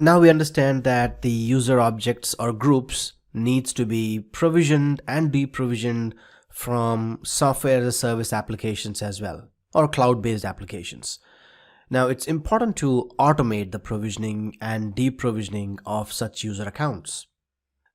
Now we understand that the user objects or groups needs to be provisioned and deprovisioned from software as a service applications as well, or cloud-based applications. Now it's important to automate the provisioning and deprovisioning of such user accounts.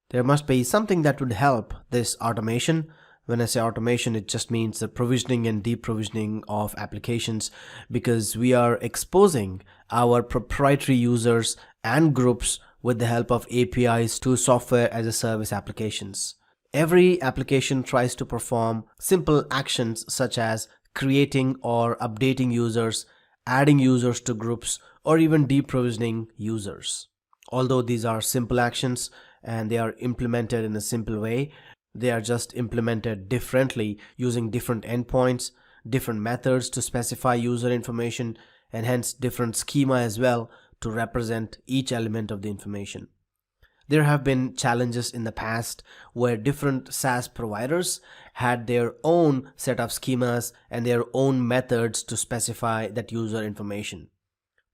There must be something that would help this automation. When I say automation, it just means the provisioning and deprovisioning of applications, because we are exposing our proprietary users and groups with the help of APIs to software as a service applications. Every application tries to perform simple actions such as creating or updating users, adding users to groups, or even deprovisioning users. Although these are simple actions and they are implemented in a simple way, they are just implemented differently using different endpoints, different methods to specify user information, and hence different schema as well to represent each element of the information. There have been challenges in the past where different SaaS providers had their own set of schemas and their own methods to specify that user information.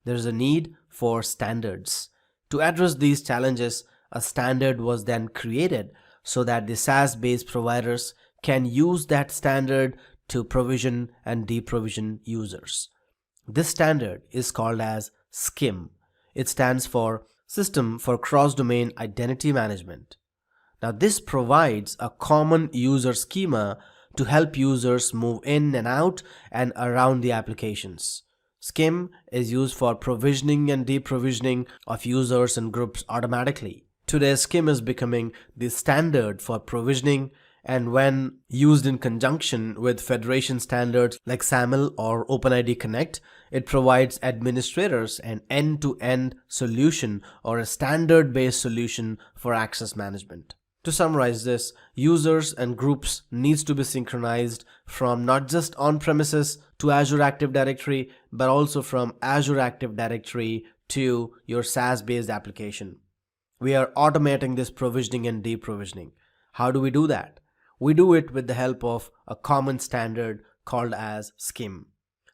There is a need for standards. To address these challenges, a standard was then created so that the SaaS-based providers can use that standard to provision and deprovision users. This standard is called as Skim. It stands for System for Cross-Domain Identity Management. Now this provides a common user schema to help users move in and out and around the applications. Skim is used for provisioning and deprovisioning of users and groups automatically. Today, Skim is becoming the standard for provisioning, and when used in conjunction with federation standards like SAML or OpenID Connect, it provides administrators an end-to-end solution or a standard-based solution for access management. To summarize this, users and groups needs to be synchronized from not just on-premises to Azure Active Directory, but also from Azure Active Directory to your SaaS-based application. We are automating this provisioning and deprovisioning. How do we do that? We do it with the help of a common standard called as Skim.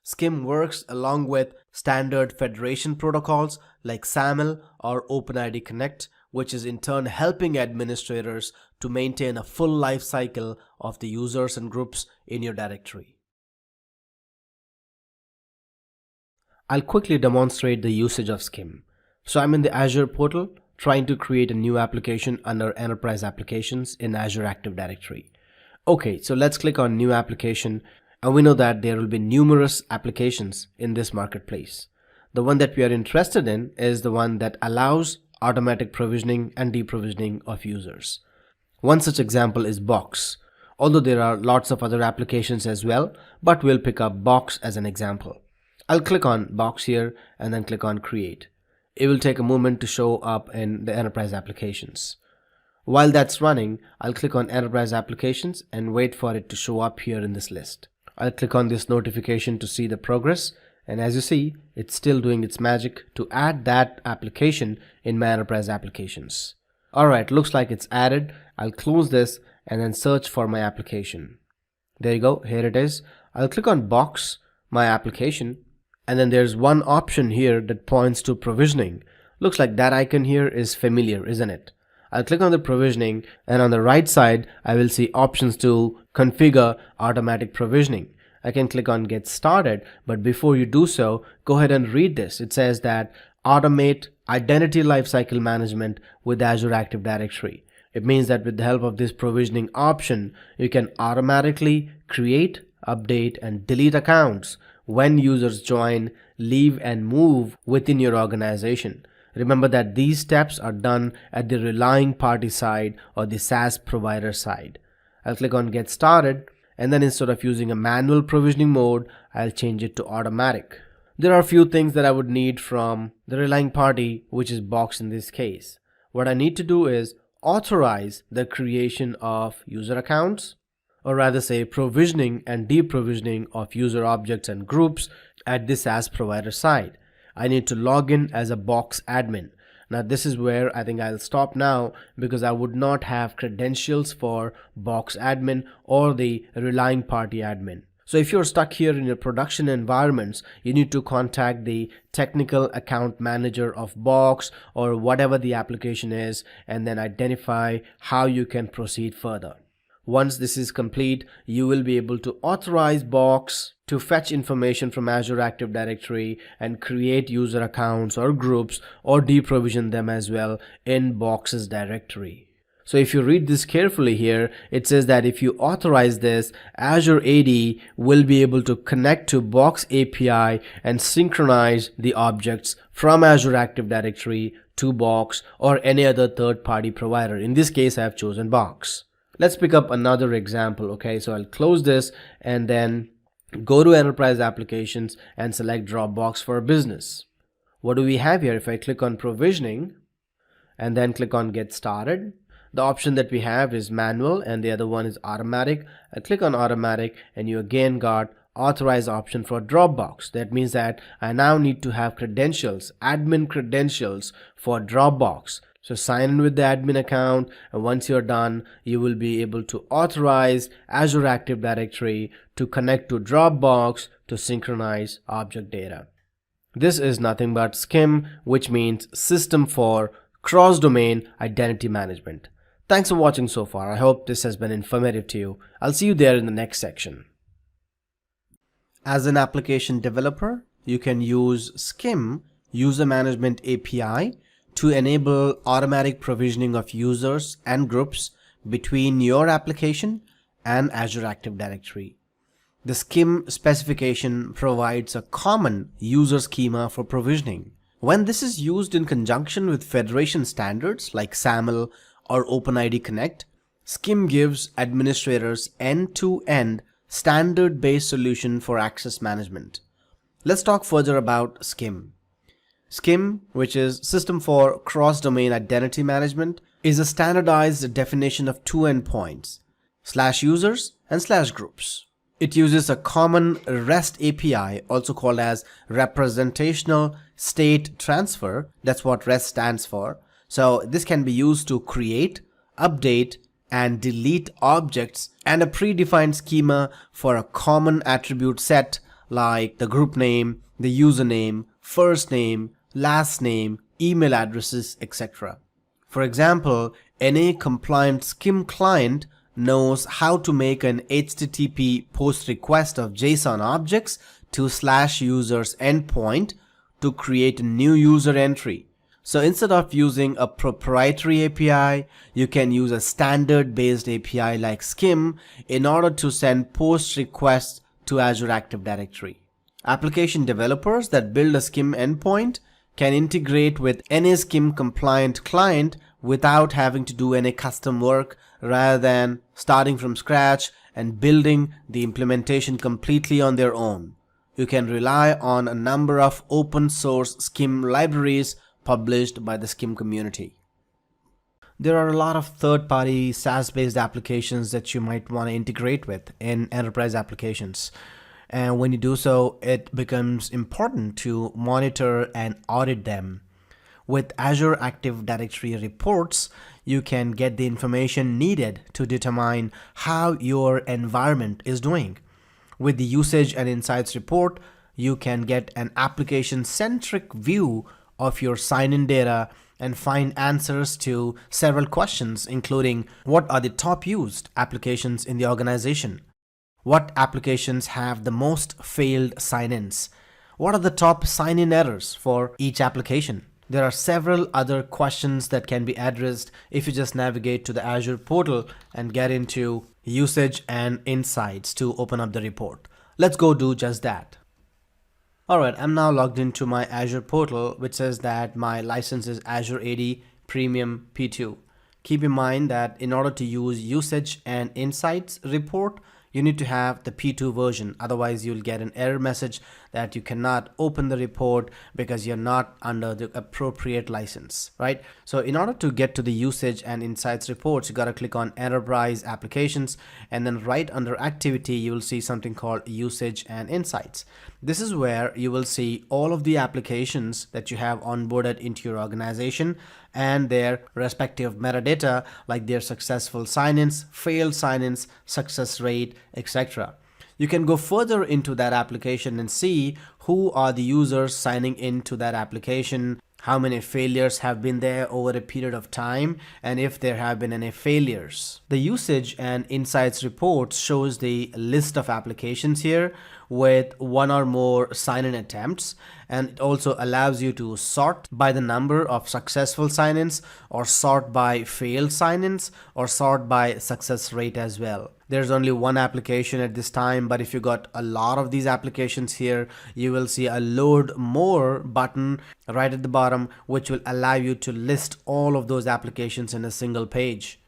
Skim works along with standard federation protocols like SAML or OpenID Connect, which is in turn helping administrators to maintain a full life cycle of the users and groups in your directory. I'll quickly demonstrate the usage of Skim. So I'm in the Azure portal trying to create a new application under Enterprise Applications in Azure Active Directory. Okay, so let's click on New Application, and we know that there will be numerous applications in this marketplace. The one that we are interested in is the one that allows automatic provisioning and deprovisioning of users. One such example is Box, although there are lots of other applications as well, but we'll pick up Box as an example. I'll click on Box here and then click on Create. It will take a moment to show up in the Enterprise Applications. While that's running, I'll click on Enterprise Applications and wait for it to show up here in this list. I'll click on this notification to see the progress, and as you see, it's still doing its magic to add that application in my Enterprise Applications. Alright, looks like it's added. I'll close this and then search for my application. There you go, here it is. I'll click on Box, my application, and then there's one option here that points to provisioning. Looks like that icon here is familiar, isn't it? I'll click on the provisioning, and on the right side I will see options to configure automatic provisioning. I can click on Get Started, but before you do so, go ahead and read this. It says that automate identity lifecycle management with Azure Active Directory. It means that with the help of this provisioning option, you can automatically create, update, and delete accounts when users join, leave, and move within your organization. Remember that these steps are done at the relying party side or the SaaS provider side. I'll click on Get Started, and then instead of using a manual provisioning mode, I'll change it to automatic. There are a few things that I would need from the relying party, which is Box in this case. What I need to do is authorize the creation of user accounts, or rather say provisioning and deprovisioning of user objects and groups at the SaaS provider side. I need to log in as a Box admin. Now this is where I think I'll stop now, because I would not have credentials for Box admin or the relying party admin. So if you're stuck here in your production environments, you need to contact the technical account manager of Box or whatever the application is, and then identify how you can proceed further. Once this is complete, you will be able to authorize Box to fetch information from Azure Active Directory and create user accounts or groups or deprovision them as well in Box's directory. So if you read this carefully here, it says that if you authorize this, Azure AD will be able to connect to Box API and synchronize the objects from Azure Active Directory to Box or any other third-party provider. In this case, I have chosen Box. Let's pick up another example. Okay, so I'll close this and then go to Enterprise Applications and select Dropbox for Business. What do we have here? If I click on Provisioning and then click on Get Started, the option that we have is manual and the other one is automatic. I click on automatic and you again got authorize option for Dropbox. That means that I now need to have credentials, admin credentials for Dropbox. So sign in with the admin account, and once you're done, you will be able to authorize Azure Active Directory to connect to Dropbox to synchronize object data. This is nothing but Skim, which means System for Cross-Domain Identity Management. Thanks for watching so far. I hope this has been informative to you. I'll see you there in the next section. As an application developer, you can use Skim User Management API to enable automatic provisioning of users and groups between your application and Azure Active Directory. The Skim specification provides a common user schema for provisioning. When this is used in conjunction with federation standards like SAML or OpenID Connect, Skim gives administrators end-to-end standard-based solution for access management. Let's talk further about Skim. Skim, which is System for Cross-Domain Identity Management, is a standardized definition of two endpoints, /users and /groups. It uses a common REST API, also called as Representational State Transfer. That's what REST stands for. So this can be used to create, update, and delete objects and a predefined schema for a common attribute set like the group name, the username, first name, last name, email addresses, etc. For example, any compliant Skim client knows how to make an HTTP post request of JSON objects to /users endpoint to create a new user entry. So instead of using a proprietary API, you can use a standard-based API like Skim in order to send post requests to Azure Active Directory. Application developers that build a Skim endpoint can integrate with any Skim compliant client without having to do any custom work, rather than starting from scratch and building the implementation completely on their own. You can rely on a number of open source Skim libraries published by the Skim community. There are a lot of third-party SaaS-based applications that you might want to integrate with in enterprise applications. And when you do so, it becomes important to monitor and audit them. With Azure Active Directory reports, you can get the information needed to determine how your environment is doing. With the Usage and Insights report, you can get an application-centric view of your sign-in data and find answers to several questions, including what are the top used applications in the organization? What applications have the most failed sign-ins? What are the top sign-in errors for each application? There are several other questions that can be addressed if you just navigate to the Azure portal and get into Usage and Insights to open up the report. Let's go do just that. Alright, I'm now logged into my Azure portal, which says that my license is Azure AD Premium P2. Keep in mind that in order to use Usage and Insights report, you need to have the P2 version. Otherwise, you'll get an error message that you cannot open the report because you're not under the appropriate license, right? So in order to get to the Usage and Insights reports, you got to click on Enterprise Applications, and then right under Activity, you will see something called Usage and Insights. This is where you will see all of the applications that you have onboarded into your organization and their respective metadata, like their successful sign-ins, failed sign-ins, success rate, etc. You can go further into that application and see who are the users signing into that application, how many failures have been there over a period of time, and if there have been any failures. The usage and insights report shows the list of applications here with one or more sign-in attempts, and it also allows you to sort by the number of successful sign-ins, or sort by failed sign-ins, or sort by success rate as well. There's only one application at this time, but if you got a lot of these applications here, you will see a load more button right at the bottom, which will allow you to list all of those applications in a single page.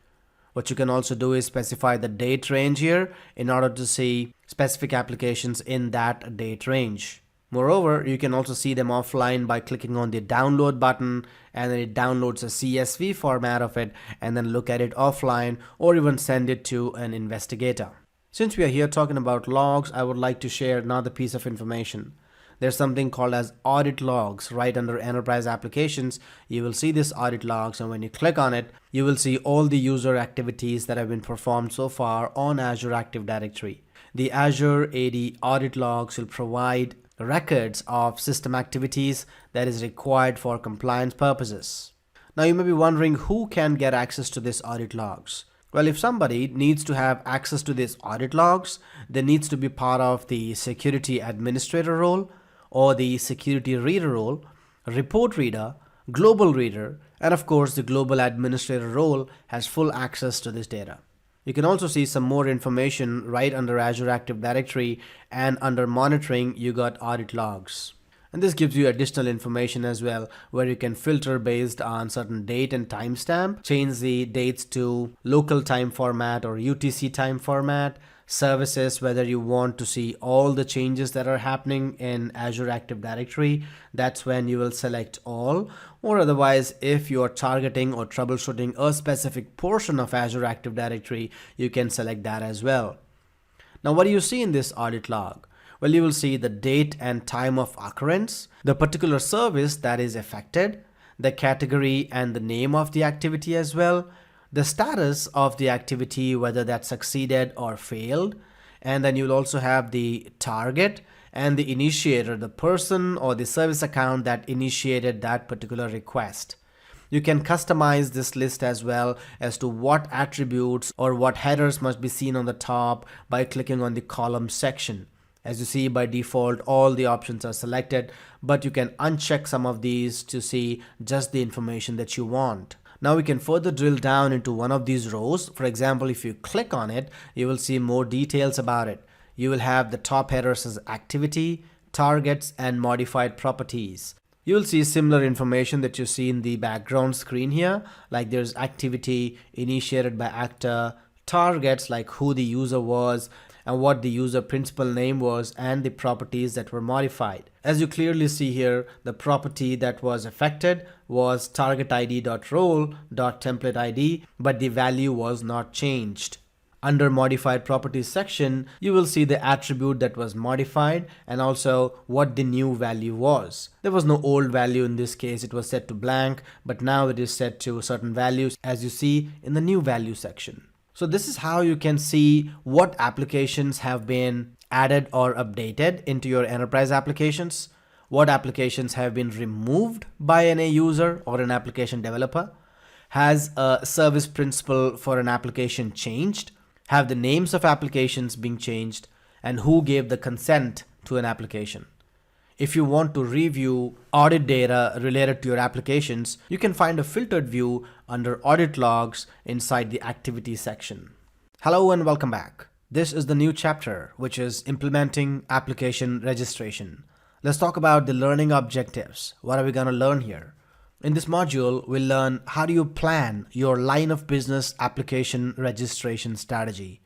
What you can also do is specify the date range here in order to see specific applications in that date range. Moreover, you can also see them offline by clicking on the download button, and then it downloads a CSV format of it and then look at it offline, or even send it to an investigator. Since we are here talking about logs, I would like to share another piece of information. There's something called as Audit Logs right under Enterprise Applications. You will see this Audit Logs, and when you click on it, you will see all the user activities that have been performed so far on Azure Active Directory. The Azure AD Audit Logs will provide records of system activities that is required for compliance purposes. Now you may be wondering who can get access to this audit logs. Well, if somebody needs to have access to these audit logs, they needs to be part of the security administrator role, or the security reader role, report reader, global reader, and of course the global administrator role has full access to this data. You can also see some more information right under Azure Active Directory, and under monitoring you got audit logs. And this gives you additional information as well, where you can filter based on certain date and timestamp, change the dates to local time format or UTC time format, services, whether you want to see all the changes that are happening in Azure Active Directory, that's when you will select all, or otherwise if you are targeting or troubleshooting a specific portion of Azure Active Directory, you can select that as well. Now what do you see in this audit log? Well, you will see the date and time of occurrence, the particular service that is affected, the category and the name of the activity as well, the status of the activity, whether that succeeded or failed, and then you'll also have the target and the initiator, the person or the service account that initiated that particular request. You can customize this list as well as to what attributes or what headers must be seen on the top by clicking on the column section. As you see, by default, all the options are selected, but you can uncheck some of these to see just the information that you want. Now we can further drill down into one of these rows. For example, if you click on it, you will see more details about it. You will have the top headers as activity, targets, and modified properties. You will see similar information that you see in the background screen here, like there's activity initiated by actor, targets like who the user was, and what the user principal name was, and the properties that were modified. As you clearly see here, the property that was affected was targetID.role.templateID, but the value was not changed. Under modified properties section, you will see the attribute that was modified and also what the new value was. There was no old value in this case, it was set to blank, but now it is set to certain values, as you see in the new value section. So this is how you can see what applications have been added or updated into your enterprise applications, what applications have been removed by an end user or an application developer, has a service principal for an application changed, have the names of applications being changed, and who gave the consent to an application. If you want to review audit data related to your applications, you can find a filtered view under Audit Logs inside the Activity section. Hello and welcome back. This is the new chapter, which is implementing application registration. Let's talk about the learning objectives. What are we going to learn here? In this module, we'll learn how do you plan your line of business application registration strategy.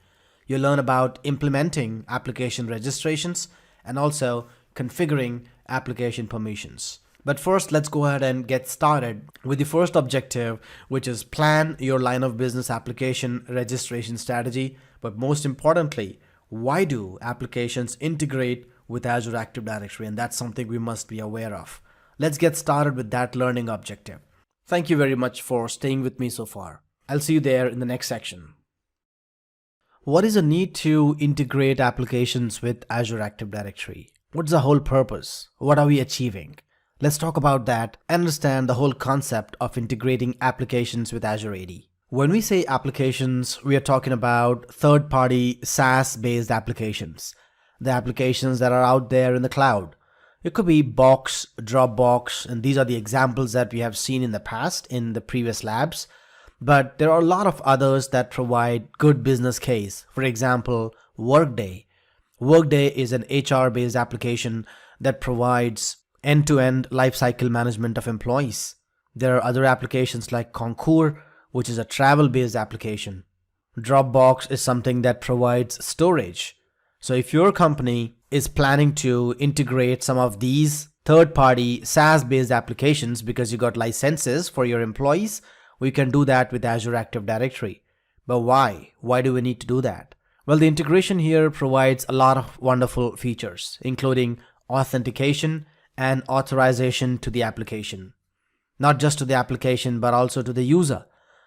You'll learn about implementing application registrations and also configuring application permissions. But first, let's go ahead and get started with the first objective, which is plan your line of business application registration strategy. But most importantly, why do applications integrate with Azure Active Directory? And that's something we must be aware of. Let's get started with that learning objective. Thank you very much for staying with me so far. I'll see you there in the next section. What is the need to integrate applications with Azure Active Directory? What's the whole purpose? What are we achieving? Let's talk about that and understand the whole concept of integrating applications with Azure AD. When we say applications, we are talking about third-party SaaS-based applications, the applications that are out there in the cloud. It could be Box, Dropbox, and these are the examples that we have seen in the past in the previous labs. But there are a lot of others that provide good business case. For example, Workday. Workday is an HR-based application that provides end-to-end lifecycle management of employees. There are other applications like Concur, which is a travel-based application. Dropbox is something that provides storage. So if your company is planning to integrate some of these third-party SaaS-based applications because you got licenses for your employees, we can do that with Azure Active Directory. But why? Why do we need to do that? Well, the integration here provides a lot of wonderful features, including authentication and authorization to the application. Not just to the application, but also to the user.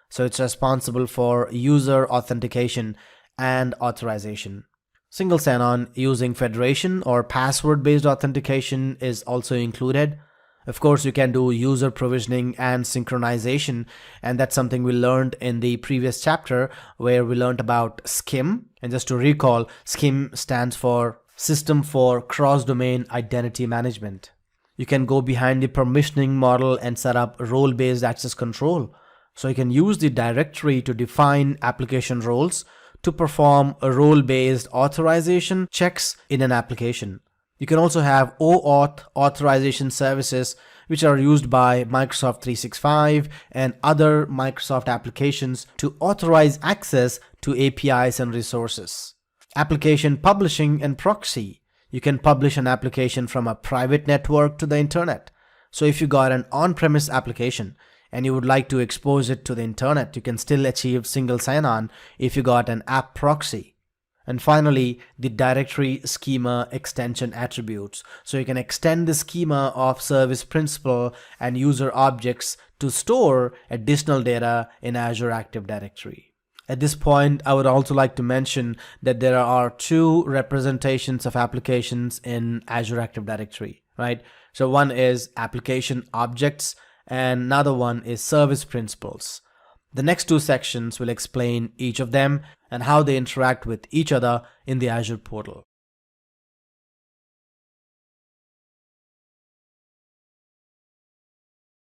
So it's responsible for user authentication and authorization. Single sign-on using federation or password-based authentication is also included. Of course, you can do user provisioning and synchronization, and that's something we learned in the previous chapter where we learned about Skim. And just to recall, Skim stands for System for Cross-Domain Identity Management. You can go behind the permissioning model and set up role-based access control. So you can use the directory to define application roles to perform a role-based authorization checks in an application. You can also have OAuth authorization services, which are used by Microsoft 365 and other Microsoft applications to authorize access to APIs and resources. Application publishing and proxy. You can publish an application from a private network to the internet. So if you got an on-premise application and you would like to expose it to the internet, you can still achieve single sign-on if you got an app proxy. And finally, the directory schema extension attributes. So you can extend the schema of service principal and user objects to store additional data in Azure Active Directory. At this point, I would also like to mention that there are two representations of applications in Azure Active Directory, right? So one is application objects and another one is service principals. The next two sections will explain each of them and how they interact with each other in the Azure portal.